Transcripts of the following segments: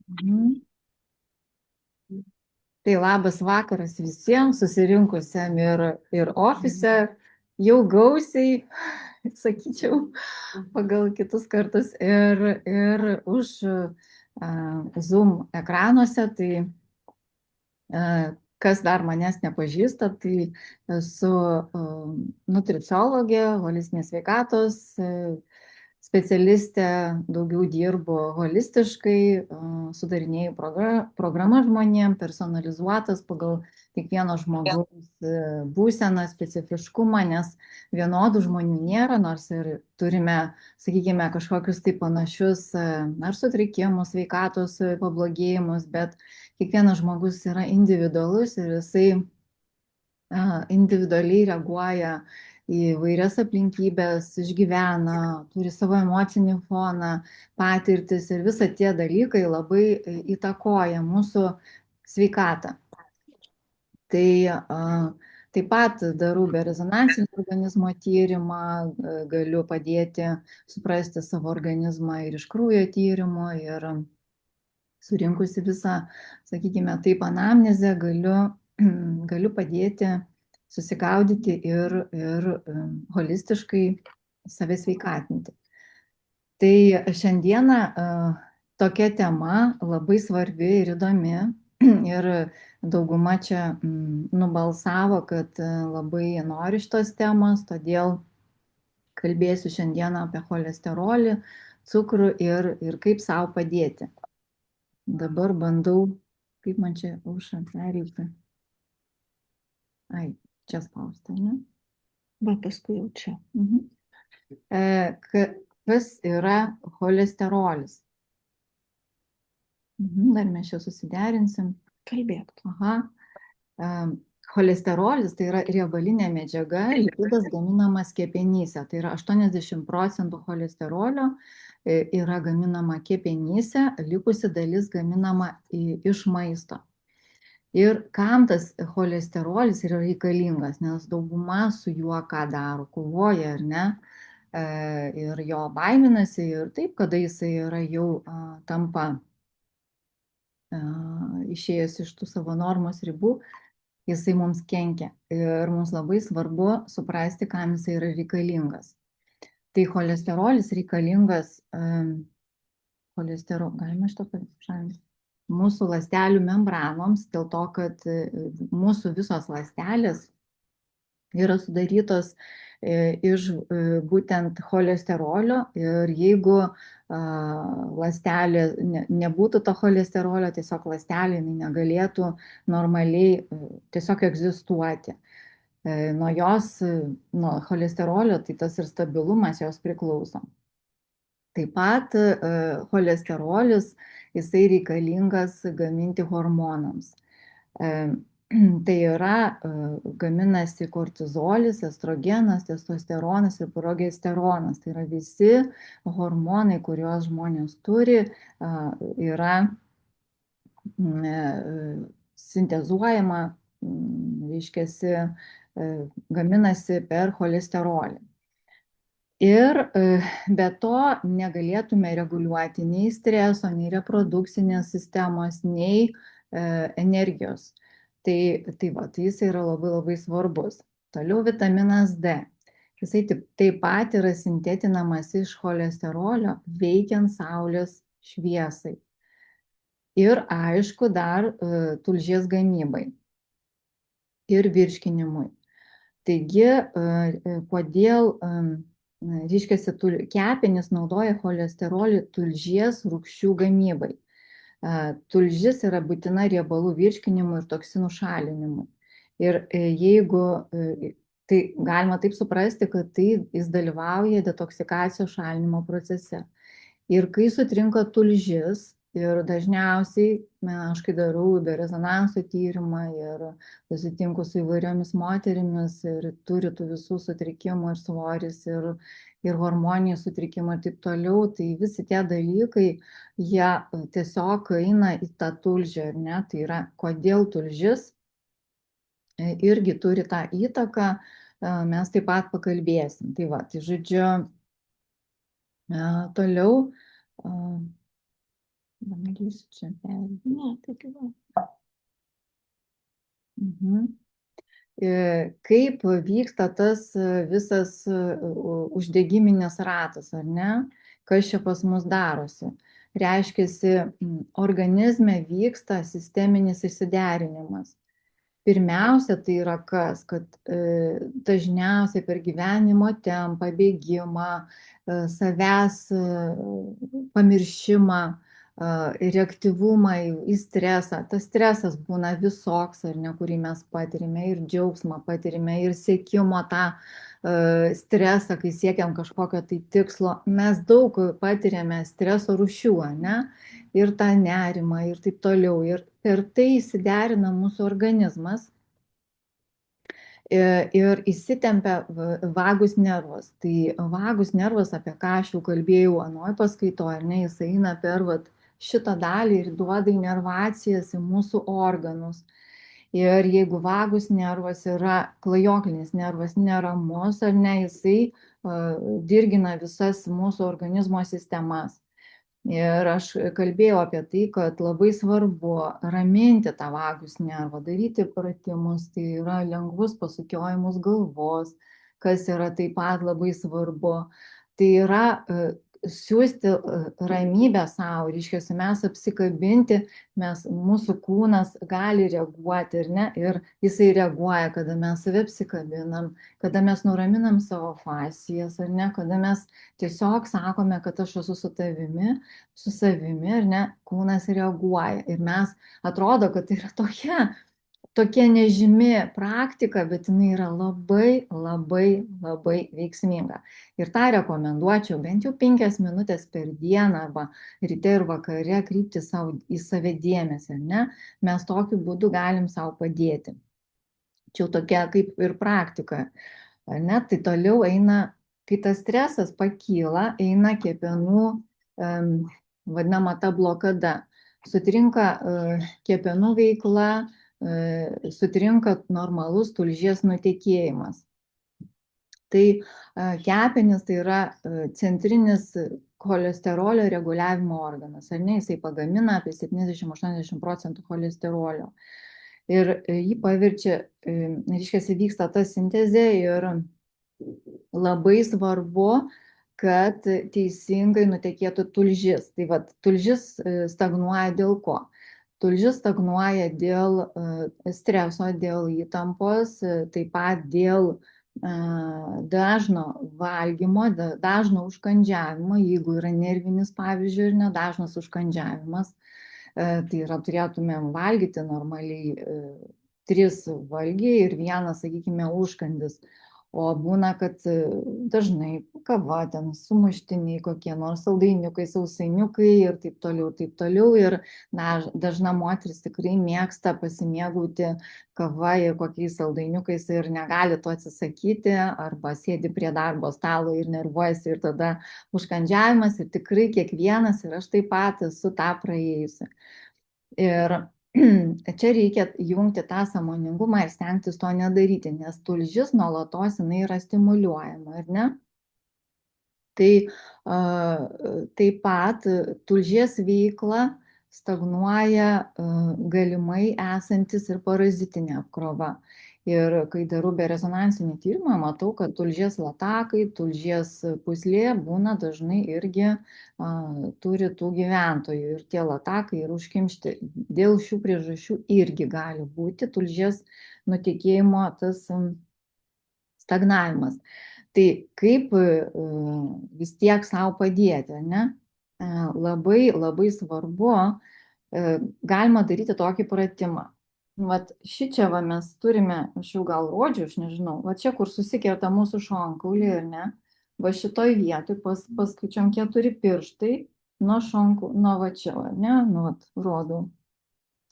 Mhm. Tai labas vakaras visiems susirinkusiam ir ofise, jau gausiai, sakyčiau, pagal kitus kartus ir už Zoom ekranuose. Tai kas dar manęs nepažįsta, tai esu nutriciologė, holistinės sveikatos specialistė, daugiau dirbu holistiškai, sudarinėju programas žmonėm, personalizuotas pagal kiekvieno žmogaus būseną, specifiškumą, nes vienodų žmonių nėra, nors ir turime, sakykime, kažkokius tai panašius ar sutrikimus, sveikatos pablogėjimus, bet kiekvienas žmogus yra individualus ir jisai individualiai reaguoja į vairias aplinkybės, išgyvena, turi savo emocinį foną, patirtis ir visa tie dalykai labai įtakoja mūsų sveikatą. Tai taip pat darau berezonansinį organizmo tyrimą, galiu padėti suprasti savo organizmą ir iš kraujo tyrimo, ir surinkusi visą, sakykime, taip anamnezę, galiu padėti susigaudyti ir holistiškai save sveikatinti. Tai šiandieną tokia tema labai svarbi ir įdomi, ir dauguma čia nubalsavo, kad labai nori šitos temos, todėl kalbėsiu šiandieną apie cholesterolį, cukrų ir kaip savo padėti. Dabar bandau, kaip man čia aušą pereiti. Ai, čia spausti, ne? Va, paskui jau čia. Kas yra cholesterolis? Dar mes čia susiderinsim. Kalbėk. Aha. Cholesterolis tai yra riebalinė medžiaga, lipidas gaminamas kepenyse. Tai yra 80% cholesterolio yra gaminama kepenyse, likusi dalis gaminama iš maisto. Ir kam tas cholesterolis yra reikalingas, nes dauguma su juo ką daro, kovoja, ar ne, ir jo baiminasi, ir taip, kada jisai yra jau tampa išėjęs iš tų savo normos ribų, jisai mums kenkia. Ir mums labai svarbu suprasti, kam jisai yra reikalingas. Tai cholesterolis reikalingas, galima šito pašalinti, mūsų ląstelių membranoms, dėl to, kad mūsų visos ląstelės yra sudarytos iš būtent cholesterolio, ir jeigu ląstelė nebūtų to cholesterolio, tiesiog ląstelė negalėtų normaliai tiesiog egzistuoti. Nuo jos, nuo cholesterolio, tai tas ir stabilumas jos priklauso. Taip pat cholesterolis, jisai reikalingas gaminti hormonams. Tai yra, gaminasi kortizolis, estrogenas, testosteronas ir progesteronas. Tai yra visi hormonai, kuriuos žmonės turi, yra sintezuojama, reiškiasi, gaminasi per cholesterolį. Ir be to negalėtume reguliuoti nei streso, nei reprodukcinės sistemos, nei energijos. Tai jis yra labai labai svarbus. Toliau vitaminas D. Jisai taip pat yra sintetinamas iš cholesterolio veikiant saulės šviesai. Ir aišku, dar tulžies gamybai ir virškinimui. Taigi, kodėl, reiškiasi, kepenys naudoja cholesterolį tulžies rūgščių gamybai. Tulžis yra būtina riebalų virškinimui ir toksinų šalinimui. Ir jeigu, tai galima taip suprasti, kad tai jis dalyvauja detoksikacijos šalinimo procese. Ir kai sutrinka tulžis, ir dažniausiai, aš kai darau berezonanso tyrimą ir susitinku su įvairiomis moterimis ir turi tų visų sutrikimų, ir svoris, ir hormoniniai sutrikimai ir taip toliau, tai visi tie dalykai, jie tiesiog eina į tą tulžį, ar ne? Tai yra, kodėl tulžis irgi turi tą įtaką, mes taip pat pakalbėsim. Tai va, tai žodžiu, toliau, Bandysiu čia perėti. Ne, taigi va. Mhm. Kaip vyksta tas visas uždegiminis ratas, ar ne? Kas čia pas mus darosi? Reiškiasi, organizme vyksta sisteminis išsiderinimas. Pirmiausia, tai yra kas, kad dažniausiai per gyvenimo tempą, bėgimą, savęs pamiršimą, reaktyvumą į stresą. Tas stresas būna visoks, ar ne, kurį mes patirime, ir džiaugsmą patirime, ir siekimo tą stresą, kai siekiam kažkokio tai tikslo. Mes daug patiriame streso rūšių, ne? Ir tą nerimą, ir taip toliau. Ir per tai įsiderina mūsų organizmas ir įsitempia vagus nervas. Tai vagus nervas, apie ką aš jau kalbėjau anoj paskaitoj, ar ne, jis eina per šitą dalį ir duoda inervacijas į mūsų organus. Ir jeigu vagus nervas yra klajoklinis nervas, neramus, ar ne, jisai dirgina visas mūsų organizmo sistemas. Ir aš kalbėjau apie tai, kad labai svarbu raminti tą vagus nervą, daryti pratimus, tai yra lengvus pasukiojimus galvos, kas yra taip pat labai svarbu. Tai yra siūsti ramybę savo, reiškia, mes apsikabinti, mūsų kūnas gali reaguoti, ar ne, ir jisai reaguoja, kada mes save apsikabinam, kada mes nuraminam savo fascijas, ar ne, kada mes tiesiog sakome, kad aš esu su tavimi, su savimi, ar ne, kūnas reaguoja. Ir mes atrodo, kad tai yra tokia nežymi praktika, bet jinai yra labai, labai, labai veiksminga. Ir tą rekomenduočiau bent jau 5 minutės per dieną arba ryte ir vakare krypti į save dėmesį, ne? Mes tokiu būdu galim savo padėti. Čia jau tokia kaip ir praktika, ne? Tai toliau eina, kai tas stresas pakyla, eina kepenų vadinama ta blokada. Sutrinka kepenų veikla, sutrinka normalus tulžies nutekėjimas. Tai kepenys tai yra centrinis cholesterolio reguliavimo organas, ar ne, jisai pagamina apie 70-80% cholesterolio. Ir jį paverčia, reiškia, vyksta ta sintezė ir labai svarbu, kad teisingai nutekėtų tulžis. Tai vat, tulžis stagnuoja dėl ko? Tulžis stagnuoja dėl streso, dėl įtampos, taip pat dėl dažno valgymo, dažno užkandžiavimo, jeigu yra nervinis, pavyzdžiui, ir nedažnas užkandžiavimas, tai yra turėtumėm valgyti normaliai 3 valgiai ir 1, sakykime, užkandis. O būna, kad dažnai kava, ten sumuštiniai kokie nors, saldainiukai, sausainiukai ir taip toliau, taip toliau. Ir dažna moteris tikrai mėgsta pasimėgauti kava ir kokiais saldainiukais ir negali to atsisakyti, arba sėdi prie darbo stalo ir nervuojasi ir tada užkandžiavimas. Ir tikrai kiekvienas, ir aš taip pat esu tą praėjusi. Ir čia reikia jungti tą sąmoningumą ir stengtis to nedaryti, nes tulžis nuolatos jinai yra stimuliuojama, ar ne? Tai taip pat tulžies veikla stagnuoja galimai esantis ir parazitinė apkrova. Ir kai darau berezonansinį tyrimą, matau, kad tulžies latakai, tulžies pūslė būna dažnai irgi turi tų gyventojų. Ir tie latakai yra užkimšti. Dėl šių priežasčių irgi gali būti tulžies nutekėjimo tas stagnavimas. Tai kaip vis tiek savo padėti, ne? Labai, labai svarbu, galima daryti tokį pratimą. Vat šičia mes turime, aš jau gal rodžiu, aš nežinau, va čia, kur susikerta mūsų šonkaulį, ar ne? Va šitoj vietoj paskaičiom 4 pirštai nuo va čia, ar ne? Nu, vat, rodau.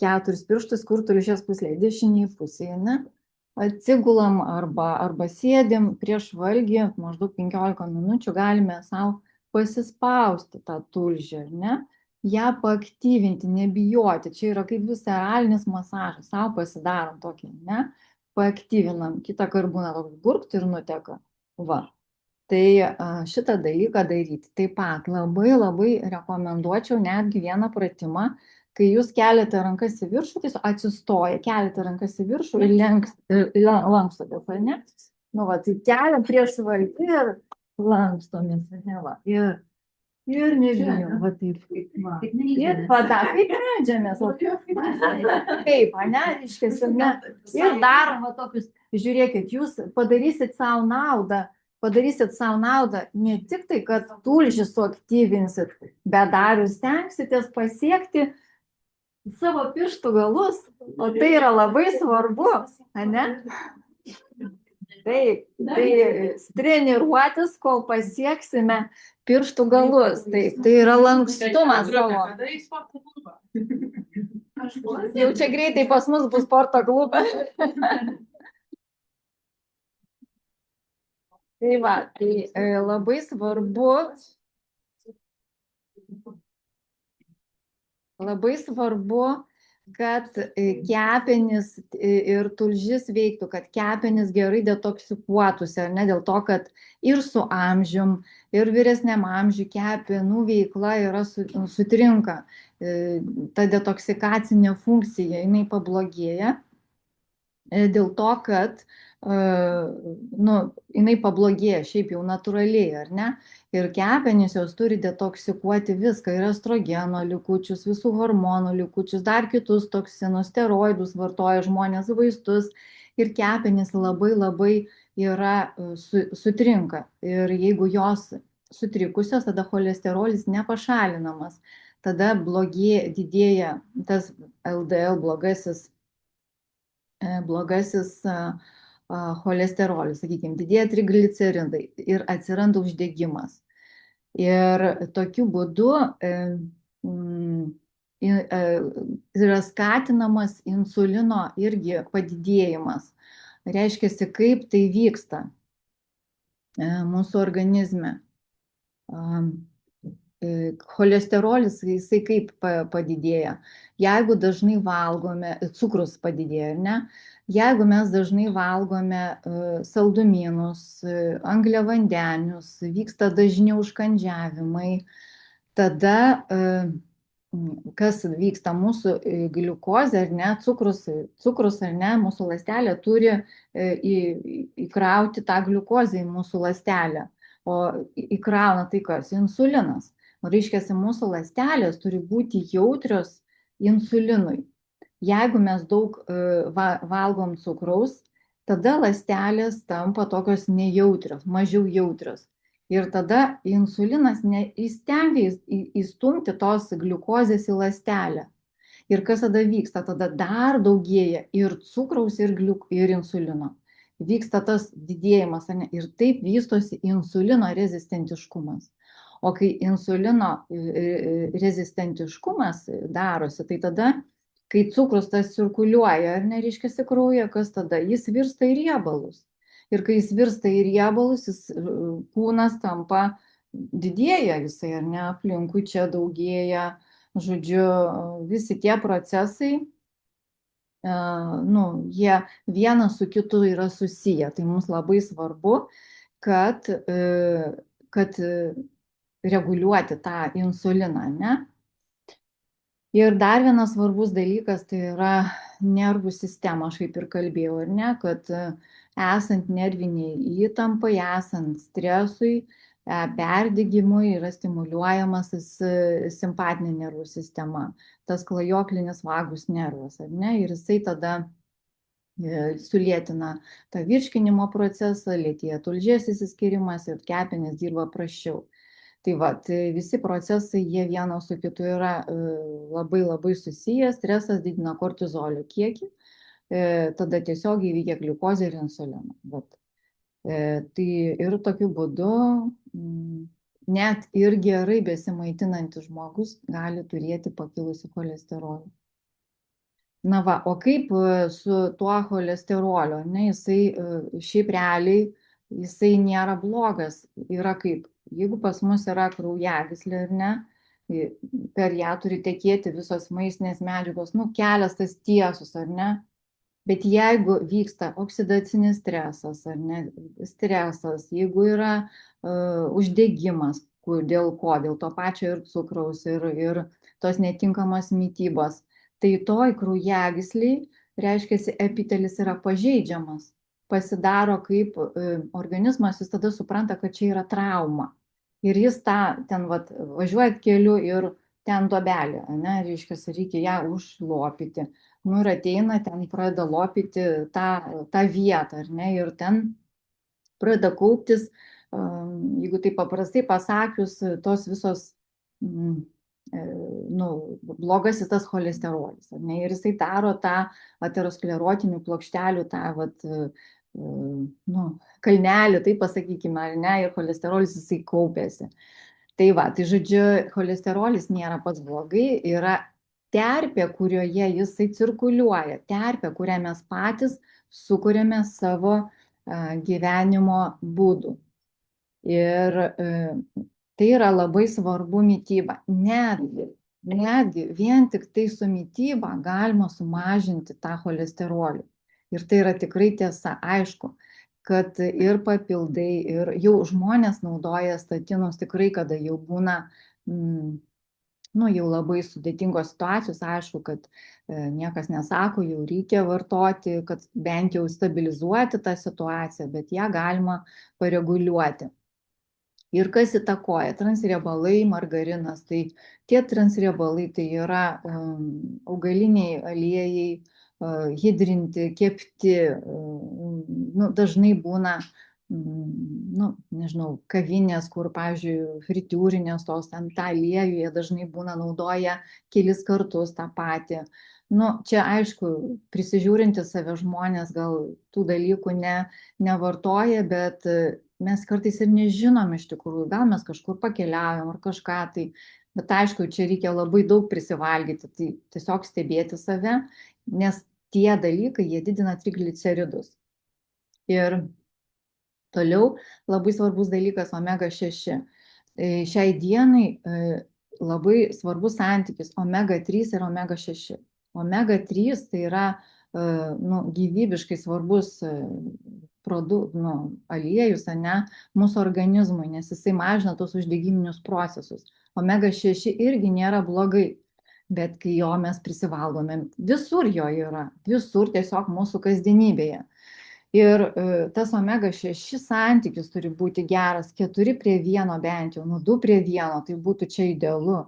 4 pirštus, kur tulžies pūslė, dešiniai pusėje, ne? Atsigulam arba sėdim prieš valgį, maždaug 15 minučių galime savo pasispausti tą tulžį, ar ne? Ją paaktyvinti, nebijoti. Čia yra kaip visceralinis masažas, savo pasidarom tokį, ne? Paaktyvinam, kitą kartą būna toks gurkt ir nuteka. Va. Tai šitą dalyką daryti. Taip pat labai labai rekomenduočiau netgi vieną pratimą, kai jūs keliate rankas į viršų, tai atsistoja, keliate rankas į viršų ir lankstotės, ar ne? Nu, va, tai keliam prieš valtį ir lankstomės, ne, va. Ir nebijom, va taip. Va. Ir pada, kaip medžiamės, o kaip, ne, reiškia, ne. Ir darom va tokius, žiūrėkit, jūs padarysit savo naudą, ne tik tai, kad tulžį suaktyvinsit, bet dar jūs stengsitės pasiekti savo pirštų galus, o tai yra labai svarbu, ne? Taip, tai treniruotis, kol pasieksime pirštų galus. Taip, tai yra lankstumas savo. Jau čia greitai pas mus bus sporto klubas. Tai va, tai labai svarbu, kad kepenys ir tulžis veiktų, kad kepenys gerai detoksikuotųsi, ar ne, dėl to, kad ir su amžium, ir vyresniam amžiui kepenų veikla yra sutrinka. Ta detoksikacinė funkcija, jinai pablogėja dėl to, kad nu, jinai pablogėja šiaip jau natūraliai, ar ne? Ir kepenys jos turi detoksikuoti viską, ir estrogeno likučius, visų hormonų likučius, dar kitus toksinus, steroidus vartoja žmonės, vaistus, ir kepenys labai labai yra sutrinka. Ir jeigu jos sutrikusios, tada cholesterolis nepašalinamas, tada didėja tas LDL blogasis cholesterolis, sakykime, didėja trigliceridai ir atsiranda uždegimas. Ir tokiu būdu yra skatinamas insulino irgi padidėjimas. Reiškia, kaip tai vyksta mūsų organizme. Cholesterolis, jisai kaip padidėja. Jeigu dažnai valgome, cukrus padidėja, ne? Jeigu mes dažnai valgome saldumynus, angliavandenius, vyksta dažniau užkandžiavimai, tada kas vyksta mūsų gliukozė, ar ne, cukrus, ar ne, mūsų ląstelė turi įkrauti tą gliukozę į mūsų ląstelę, o įkrauna tai kas? Insulinas. O reiškia, mūsų ląstelės turi būti jautrios insulinui. Jeigu mes daug valgom cukraus, tada ląstelės tampa tokios nejautrios, mažiau jautrios. Ir tada insulinas neįstengia įstumti tos gliukozės į ląstelę. Ir kas tada vyksta? Tada dar daugėja ir cukraus, ir insulino. Vyksta tas didėjimas, ne? Ir taip vystosi insulino rezistentiškumas. O kai insulino rezistentiškumas darosi, tai tada, kai cukrus tas cirkuliuoja, ar nereiškiasi kraujyje, kas tada? Jis virsta į riebalus. Ir kai jis virsta į riebalus, kūnas tampa, didėja visai, ar ne, aplinkui čia daugėja, žodžiu, visi tie procesai, nu, jie vienas su kitu yra susiję. Tai mums labai svarbu, kad reguliuoti tą insuliną, ne? Ir dar vienas svarbus dalykas, tai yra nervų sistema, aš kaip ir kalbėjau, ar ne, kad esant nerviniai įtampai, esant stresui, perdegimui yra stimuliuojamas simpatinė nervų sistema, tas klajoklinis vagus nervas, ar ne, ir jisai tada sulėtina tą virškinimo procesą, lėtėja tulžies išsiskyrimas ir kepenys dirba prasčiau. Tai va, tai visi procesai, jie vienas su kitu yra labai labai susiję, stresas didina kortizolio kiekį, tada tiesiogiai veikia gliukozę ir insuliną. Tai ir tokiu būdu net ir gerai besimaitinantis žmogus gali turėti pakilusį cholesterolį. Na va, o kaip su tuo cholesteroliu, ne, jisai šiaip realiai, jisai nėra blogas, yra kaip, jeigu pas mus yra kraujagyslė, ar ne, per ją turi tekėti visos maistinės medžiagos, nu, kelias tas tiesus, ar ne, Bet jeigu vyksta oksidacinis stresas ar ne, stresas, jeigu yra uždegimas, dėl ko, dėl to pačio ir cukraus, ir tos netinkamos mytybos, tai toj kraujagysliai, reiškia, epitelis yra pažeidžiamas, pasidaro kaip organizmas, jis tada supranta, kad čia yra trauma. Ir jis tą, ten vat, važiuojat keliu ir ten duobelė, ne, reiškia, reikia ją užlopyti. Nu ir ateina, ten pradeda lopyti tą vietą, ar ne, ir ten pradeda kauptis, jeigu taip paprastai pasakius, tos visos, nu, blogasis tas cholesterolis, ar ne, ir jisai daro tą aterosklerotinių plokštelių, tą, vat, nu, kalnelį, taip pasakykime, ar ne, ir cholesterolis jisai kaupėsi. Tai va, tai žodžiu, cholesterolis nėra pats blogai, yra terpė, kurioje jisai cirkuliuoja, terpė, kurią mes patys sukūrėme savo gyvenimo būdų. Ir tai yra labai svarbu mytyba. Netgi vien tik tai su mytyba galima sumažinti tą cholesterolį. Ir tai yra tikrai tiesa, aišku, kad ir papildai, ir jau žmonės naudoja statinus tikrai, kada jau būna, nu, jau labai sudėtingos situacijos, aišku, kad niekas nesako, jau reikia vartoti, kad bent jau stabilizuoti tą situaciją, bet ją galima pareguliuoti. Ir kas įtakoja? Transriebalai, margarinas. Tai tie transriebalai tai yra augaliniai aliejai, hidrinti, kepti, nu, dažnai būna, nu, nežinau, kavinės, kur, pavyzdžiui, fritiūrinės tos, ten tą aliejų jie dažnai būna naudoja kelis kartus tą patį. Nu, čia aišku, prisižiūrinti save žmonės gal tų dalykų nevartoja, bet mes kartais ir nežinom iš tikrųjų, gal mes kažkur pakeliaujam ar kažką, tai, bet aišku, čia reikia labai daug prisivalgyti, tai tiesiog stebėti save, nes tie dalykai, jie didina trigliceridus. Ir toliau labai svarbus dalykas omega 6. Šiai dienai labai svarbus santykis omega 3 ir omega 6. Omega 3 tai yra nu, gyvybiškai svarbus aliejus, ne, mūsų organizmui, nes jisai mažina tos uždegiminius procesus. Omega 6 irgi nėra blogai, bet kai jo mes prisivalgome, visur jo yra, visur tiesiog mūsų kasdienybėje. Ir tas omega 6 santykis turi būti geras, 4:1 bent jau, nu 2:1, tai būtų čia idealu.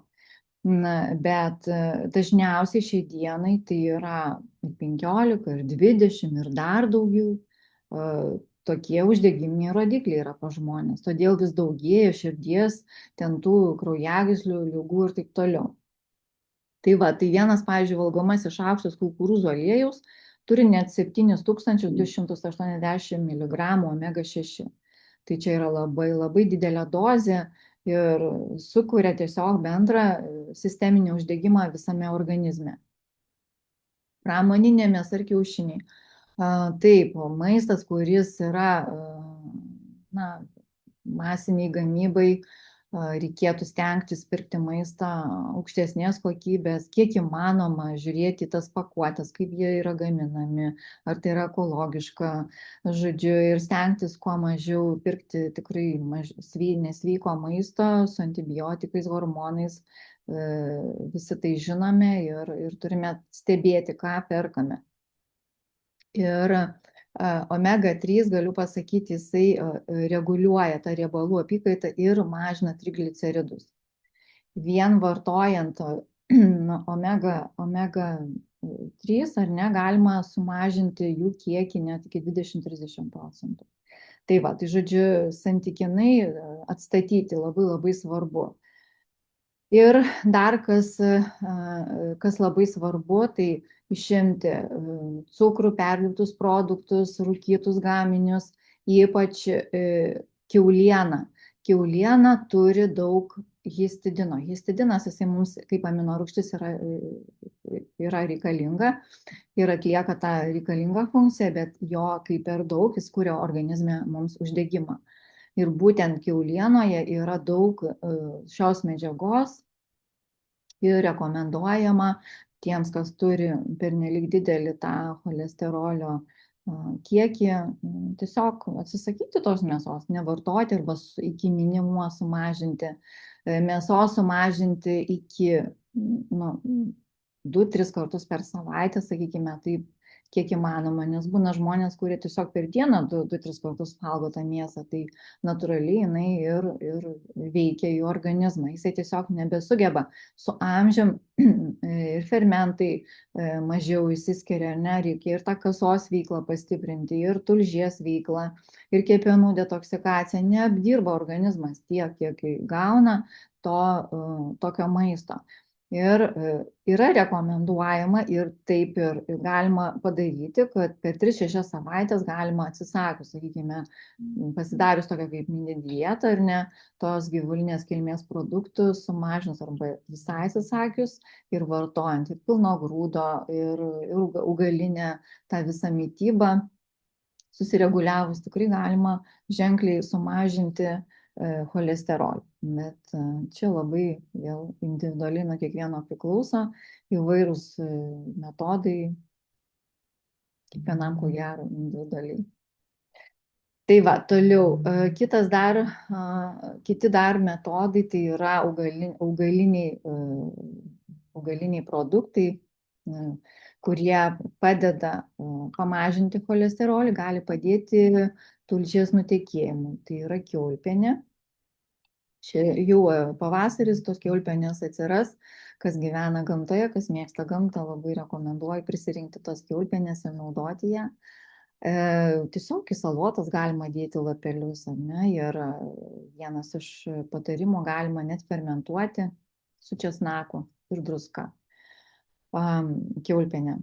Na, bet dažniausiai šiai dienai tai yra 15 ir 20 ir dar daugiau. Tokie uždegiminiai rodikliai yra pas žmonės, todėl vis daugėja širdies, ten tų kraujagyslių ligų ir taip toliau. Tai va, tai vienas, pavyzdžiui, valgomasis šaukštas kukurūzų aliejaus turi net 7280 mg omega 6. Tai čia yra labai, labai didelė dozė ir sukuria tiesiog bendrą sisteminį uždegimą visame organizme. Pramoninė mėsa ir kiaušiniai. Taip, maistas, kuris yra na, masiniai gamybai, reikėtų stengtis pirkti maistą aukštesnės kokybės, kiek įmanoma žiūrėti tas pakuotes, kaip jie yra gaminami, ar tai yra ekologiška, žodžiu, ir stengtis kuo mažiau pirkti tikrai nesveiko maisto su antibiotikais, hormonais, visi tai žinome ir turime stebėti, ką perkame. Ir omega 3, galiu pasakyti, jisai reguliuoja tą riebalų apykaitą ir mažina trigliceridus. Vien vartojant omega 3, ar ne, galima sumažinti jų kiekį net iki 20–30%. Tai va, tai žodžiu, santykinai atstatyti labai labai svarbu. Ir dar kas labai svarbu, tai išimti cukrų, perdirbtus produktus, rūkytus gaminius, ypač kiaulieną. Kiauliena turi daug histidino. Histidinas, jisai mums kaip aminorūgštis yra reikalinga ir atlieka tą reikalingą funkciją, bet jo kaip per daug jis kuria organizme mums uždegimą. Ir būtent kiaulienoje yra daug šios medžiagos ir rekomenduojama tiems, kas turi pernelyg didelį tą cholesterolio kiekį, tiesiog atsisakyti tos mėsos, nevartoti arba iki minimumo sumažinti. Mėsos sumažinti iki 2-3 kartus per savaitę, sakykime, taip, kiek įmanoma, nes būna žmonės, kurie tiesiog per dieną 2-3 kartus valgo tą mėsą, tai natūraliai jinai ir veikia jų organizmą, jisai tiesiog nebesugeba. Su amžium ir fermentai mažiau įsiskiria, ne, reikia ir tą kasos veiklą pastiprinti, ir tulžies veiklą, ir kepenų detoksikaciją, neapdirba organizmas tiek, kiek gauna tokio maisto. Ir yra rekomenduojama ir taip ir galima padaryti, kad per 3-6 savaitės galima atsisakius, sakykime, pasidarius tokią kaip mini dietą ar ne, tos gyvulinės kilmės produktų sumažinus arba visai atsisakius ir vartojant ir pilno grūdo, ir augalinę tą visą mitybą, susireguliavus tikrai galima ženkliai sumažinti cholesterolį. Bet čia labai vėl individualiai nuo kiekvieno priklauso, įvairūs metodai, kiekvienam ko gero individualiai. Tai va, toliau, kiti dar metodai, tai yra augaliniai produktai, kurie padeda pamažinti cholesterolį, gali padėti tulžies nutekėjimui. Tai yra kiaulpienė. Čia jau pavasaris tos kiaulpienės atsiras, kas gyvena gamtoje, kas mėgsta gamtą, labai rekomenduoju prisirinkti tos kiaulpienės ir naudoti ją. Tiesiog į salotas galima dėti lapelius, ne? Ir vienas iš patarimų galima net fermentuoti su česnaku ir druska kiaulpienę.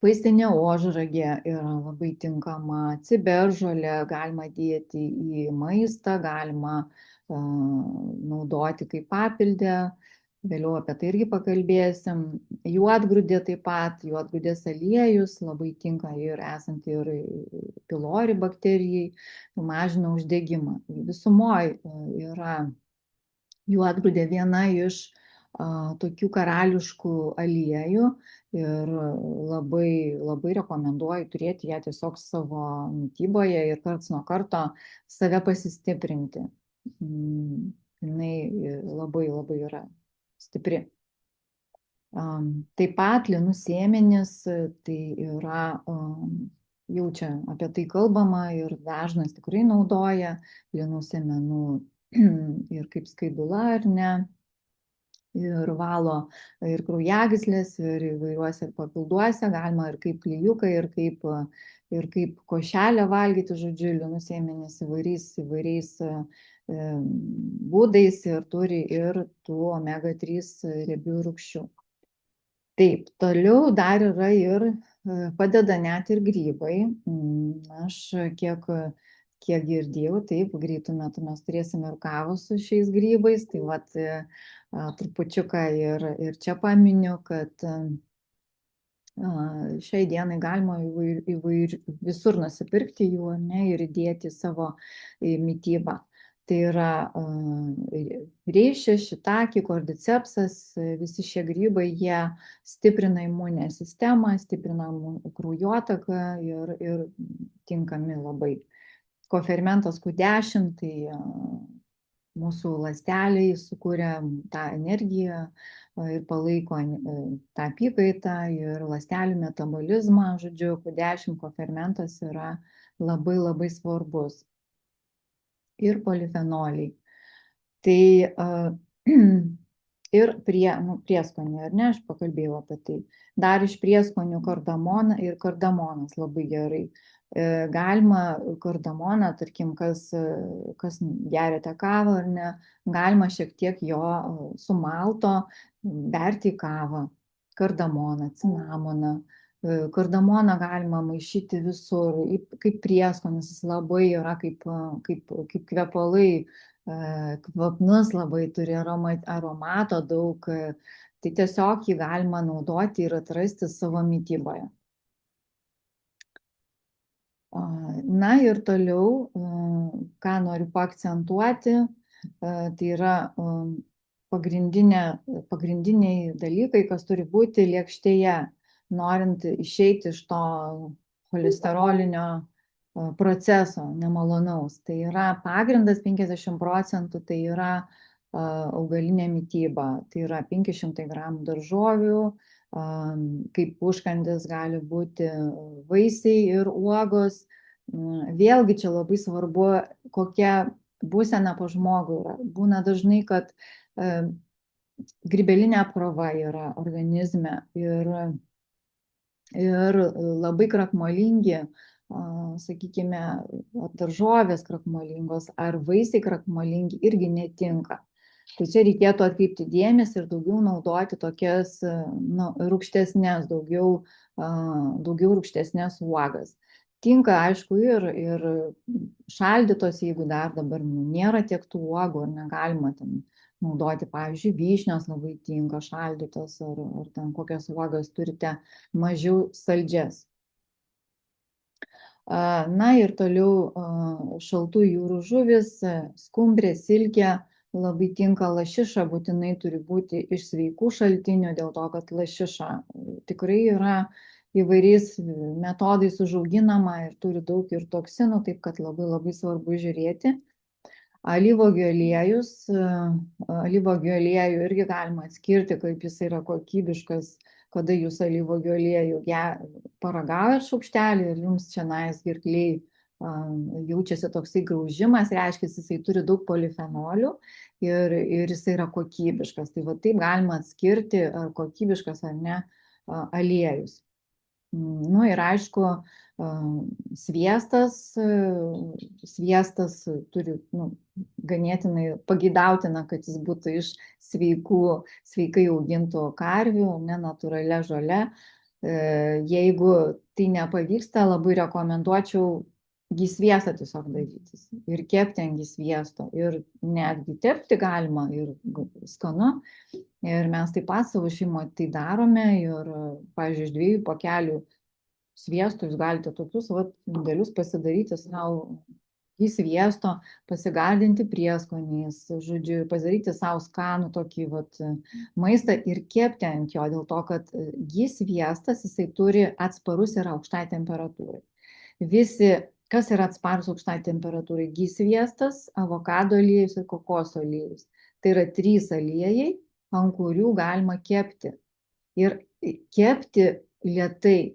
Vaistinė ožragė yra labai tinkama, ciberžolė galima dėti į maistą, galima naudoti kaip papildę, vėliau apie tai irgi pakalbėsim. Juodgrūdė taip pat, juodgrūdės aliejus labai tinka ir esant ir pylori bakterijai, mažina uždegimą. Visumoje yra juodgrūdė viena iš tokių karališkų aliejų ir labai, labai rekomenduoju turėti ją tiesiog savo mityboje ir karts nuo karto save pasistiprinti. Jinai labai, labai yra stipri. Taip pat linų sėmenys, tai yra, jau čia apie tai kalbama ir dažnas tikrai naudoja linų sėmenų ir kaip skaidula, ar ne, ir valo ir kraujagyslės, ir įvairiuose papilduose, galima ir kaip klijuką, ir kaip košelę valgyti, žodžiu, linų sėmenys įvairiais būdais ir turi ir tų omega-3 riebių rūgščių. Taip, toliau dar yra ir padeda net ir grybai. Aš kiek girdėjau, taip, greitų metų mes turėsime ir kavos su šiais grybais, tai vat trupučiuką ir čia paminiu, kad šiai dienai galima visur nusipirkti jų, ne, ir įdėti savo mitybą. Tai yra reiškia, šitaki, kordycepsas, visi šie grybai, jie stiprina imuninę sistemą, stiprina kraujotaką ir tinkami labai. Kofermentas Q10, tai mūsų ląsteliai sukuria tą energiją ir palaiko tą apykaitą ir ląstelių metabolizmą, žodžiu, Q10 kofermentas yra labai, labai svarbus. Ir polifenoliai. Tai ir prieskoniai, ar ne, aš pakalbėjau apie tai. Dar iš prieskonių kardamoną ir kardamonas labai gerai. Galima kardamoną, tarkim, kas geriate kavą ar ne, galima šiek tiek jo sumalto berti į kavą, kardamoną, cinamoną. Kardamoną galima maišyti visur, kaip prieskonis, jis labai yra kaip kvepalai, kvapnus labai turi aromato daug, tai tiesiog jį galima naudoti ir atrasti savo mityboje. Na ir toliau, ką noriu paakcentuoti, tai yra pagrindiniai dalykai, kas turi būti lėkštėje, norint išeiti iš to cholesterolinio proceso nemalonaus. Tai yra pagrindas 50%, tai yra augalinė mytyba, tai yra 500 gramų daržovių, kaip užkandis gali būti vaisiai ir uogos. Vėlgi čia labai svarbu, kokia būsena po žmogų yra. Būna dažnai, kad grybelinė apkrova yra organizme ir labai krakmolingi, sakykime, daržovės krakmolingos ar vaisiai krakmolingi irgi netinka. Tai čia reikėtų atkreipti dėmesį ir daugiau naudoti tokias rūgštesnės, daugiau rūgštesnės uogas. Tinka, aišku, ir šaldytos, jeigu dar dabar nėra tiek tų uogų ir negalima ten naudoti, pavyzdžiui, vyšnios labai tinka šaldytos, ar ten kokias uogas turite mažiau saldžias. Na ir toliau šaltų jūrų žuvis, skumbrė, silkė, labai tinka lašiša, būtinai turi būti iš sveikų šaltinių, dėl to, kad lašiša tikrai yra įvairiais metodais užauginama ir turi daug ir toksinų, taip kad labai labai svarbu žiūrėti. Alyvuogių aliejų irgi galima atskirti, kaip jis yra kokybiškas, kada jūs alyvuogių aliejų paragaujat šaukštelį ir jums čia gerkliai jaučiasi toksai graužimas, reiškia, jisai turi daug polifenolių ir jisai yra kokybiškas. Tai va taip galima atskirti, ar kokybiškas ar ne aliejus. Nu ir aišku, sviestas turi ganėtinai pageidautina, kad jis būtų iš sveikai augintų karvių, nenatūralia žole. Jeigu tai nepavyksta, labai rekomenduočiau gysviestą tiesiog darytis ir kepti ant gysviesto ir netgi tepti galima ir skanu. Ir mes taip pat savo šeimoje tai darome ir, pavyzdžiui, iš 2 pakelių sviestų jūs galite tokius didelius pasidaryti savo sviesto, pasigardinti prieskoniais, žodžiu, pasidaryti savo skanų tokį maistą ir kepti ant jo, dėl to, kad sviestas jisai turi atsparus yra aukštai temperatūrai. Visi, kas yra atsparus aukštai temperatūrai, sviestas, avokado aliejus ir kokoso aliejus. Tai yra 3 aliejai, ant kurių galima kepti. Ir kepti lėtai,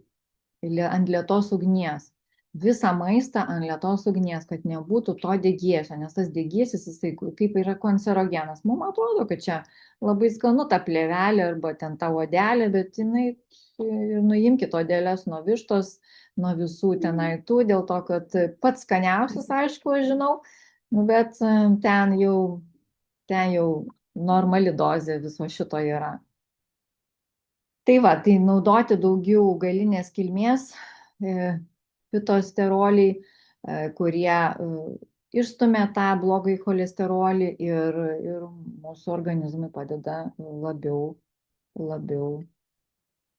ant lėtos ugnies. Visą maistą ant lėtos ugnies, kad nebūtų to degėsio, nes tas degėsis, jisai kaip yra kancerogenas. Mums atrodo, kad čia labai skanu ta plėvelė arba ten ta odelė, bet jinai, nuimkite odelės nuo vištos, nuo visų tenai tų, dėl to, kad pats skaniausias, aišku, aš žinau, bet ten jau normali dozė viso šito yra. Tai va, tai naudoti daugiau augalinės kilmės fitosteroliai, kurie išstumia tą blogąjį cholesterolį ir mūsų organizmui padeda labiau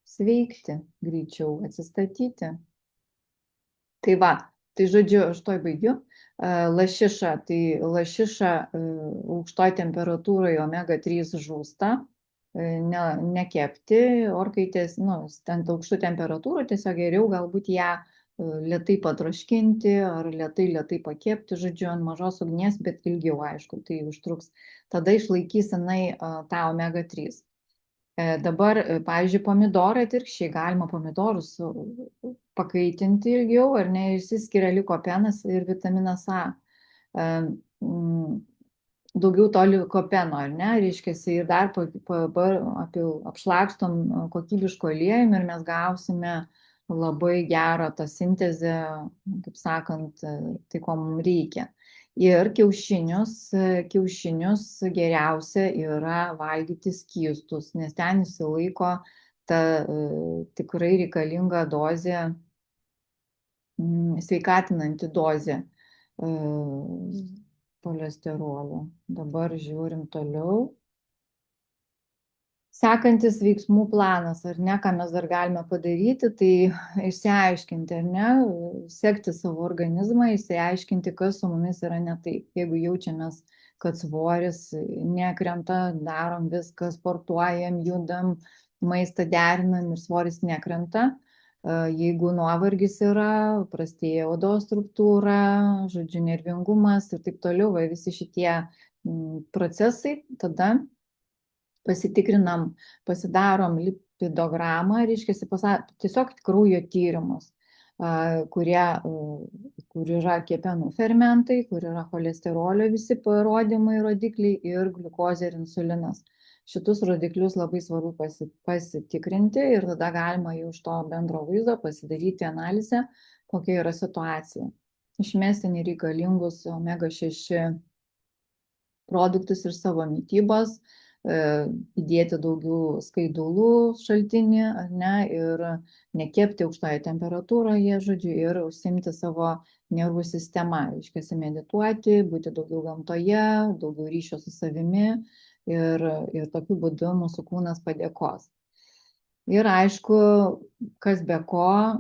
sveikti, greičiau atsistatyti. Tai va, tai žodžiu, aš toj baigiu. Lašiša, tai lašiša aukštoj temperatūroje omega-3 žūsta, nekepti orkaitės, ant aukštų temperatūrų, tiesiog geriau galbūt ją lėtai patroškinti ar lėtai pakepti, žodžiu, ant mažos ugnies, bet ilgiau, aišku, tai užtruks. Tada išlaikys jinai tą omega-3. Dabar, pavyzdžiui, pomidorai atvirkščiai, galima pomidorus pakaitinti ilgiau, ar ne, išsiskiria likopenas ir vitaminas A. Daugiau to likopeno, ar ne, reiškia, ir dar apšlakstom kokybiško aliejumi ir mes gausime labai gerą tą sintezę, kaip sakant, tai ko mums reikia. Ir kiaušinius geriausia yra valgyti skystus, nes ten išsilaiko ta tikrai reikalinga dozė, sveikatinanti dozė cholesterolio. Dabar žiūrim toliau. Sekantis veiksmų planas, ar ne, ką mes dar galime padaryti, tai išsiaiškinti, ar ne, sekti savo organizmą, išsiaiškinti, kas su mumis yra ne taip. Jeigu jaučiamės kad svoris nekrenta, darom viską, sportuojam, judam, maistą derinam ir svoris nekrenta. Jeigu nuovargis yra, prastėja odos struktūra, žodžiu, nervingumas ir taip toliau, visi šitie procesai, tada pasitikrinam, pasidarom lipidogramą, reiškia, tiesiog kraujo tyrimus, kur yra kepenų fermentai, kur yra cholesterolio visi parodymai, rodikliai ir gliukozė ir insulinas. Šitus rodiklius labai svarbu pasitikrinti ir tada galima jau iš to bendro vaizdo pasidaryti analizę, kokia yra situacija. Išmesti nereikalingus omega 6 produktus iš savo mitybos, įdėti daugiau skaidulų šaltinį, ar ne, ir nekepti aukštoje temperatūroje, žodžiu, ir užsiimti savo nervų sistemą, reiškia, medituoti, būti daugiau gamtoje, daugiau ryšio su savimi ir tokiu būdu mūsų kūnas padėkos. Ir aišku, kas be ko,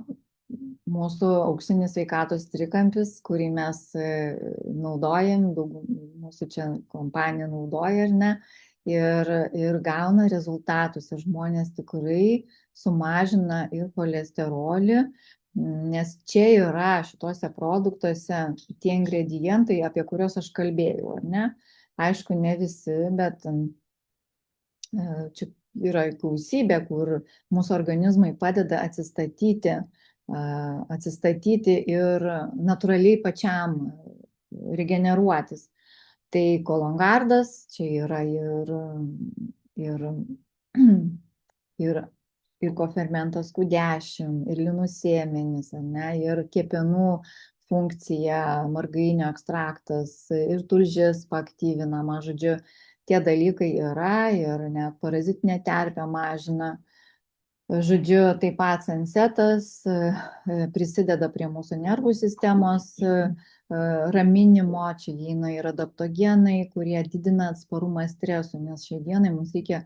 mūsų auksinis sveikatos trikampis, kurį mes naudojam, mūsų čia kompanija naudoja, ar ne, ir gauna rezultatus. Ir žmonės tikrai sumažina ir cholesterolį, nes čia yra šituose produktuose tie ingredientai, apie kuriuos aš kalbėjau, ar ne? Aišku, ne visi, bet čia yra gausybė, kur mūsų organizmai padeda atsistatyti ir natūraliai pačiam regeneruotis. Tai kolongardas, čia yra ir kofermentas Q10, ir linų sėmenys, ne, ir kepenų funkcija, margainio ekstraktas, ir tulžis paaktyvinama, žodžiu, tie dalykai yra ir net parazitinę terpę mažina. Žodžiu, taip pat sansetas prisideda prie mūsų nervų sistemos raminimo, čia įeina ir adaptogenai, kurie didina atsparumą stresui, nes šiai dienai mums reikia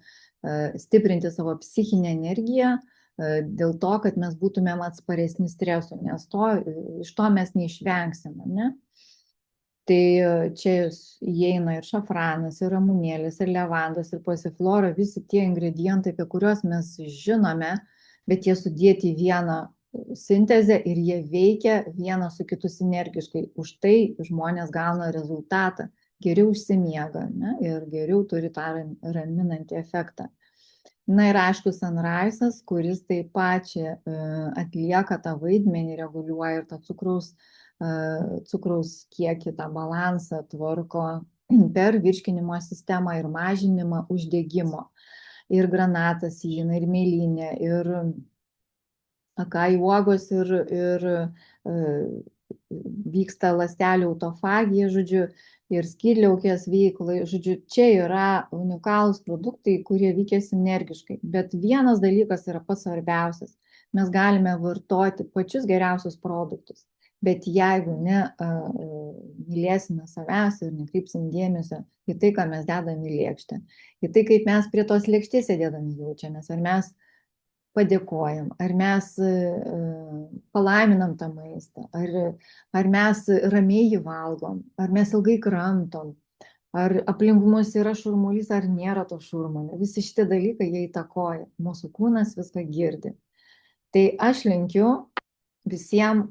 stiprinti savo psichinę energiją dėl to, kad mes būtumėm atsparesni stresui, nes iš to mes neišvengsime, ne? Tai čia įeina ir šafranas, ir ramunėlis, ir levandos, ir pasiflora, visi tie ingredientai, apie kuriuos mes žinome, bet jie sudėti į vieną sintezę ir jie veikia vienas su kitu sinergiškai. Už tai žmonės gauna rezultatą, geriau užsimiega, ne? Ir geriau turi tą raminantį efektą. Na ir aišku, Sunrise'as, kuris taip pat čia atlieka tą vaidmenį, reguliuoja ir tą cukraus kiekį, tą balansą tvarko per virškinimo sistemą ir mažinimą uždegimo. Ir granatas įeina, ir mėlynė, ir akai uogos, ir vyksta ląstelių autofagija, žodžiu, ir skydliaukės veiklai, žodžiu, čia yra unikalūs produktai, kurie veikia sinergiškai. Bet vienas dalykas yra pats svarbiausias. Mes galime vartoti pačius geriausius produktus, bet jeigu mylėsime savęs ir nekreipsim dėmesio į tai, ką mes dedame į lėkštę, į tai, kaip mes prie tos lėkštės sėdėdami jaučiamės, ar mes padėkojam, ar mes palaiminam tą maistą, ar mes ramiai jį valgom, ar mes ilgai kramtom, ar aplink mus yra šurmulys, ar nėra to šurmulio. Visi šitie dalykai jie įtakoja. Mūsų kūnas viską girdi. Tai aš linkiu visiems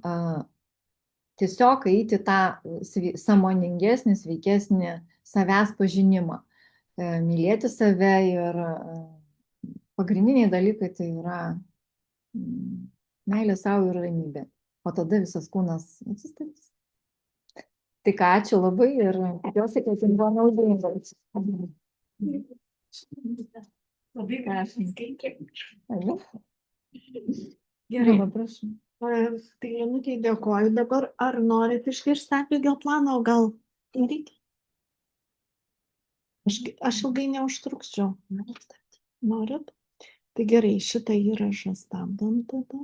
tiesiog eiti tą sąmoningesnį, sveikesnį savęs pažinimą, mylėti save ir pagrindiniai dalykai tai yra meilė savo ir ramybė, o tada visas kūnas atsistatys. Tai ką, ačiū labai ir tikiuosi, kad jums buvo naudinga. Labai gražiai. Gerai, prašau. Tai Linutei dėkoju. Dabar ar norit išgirsti apie Gelplaną, o gal reikia? Aš ilgai neužtruksiu. Norit? Tai gerai, šitą įrašą stabdom tada.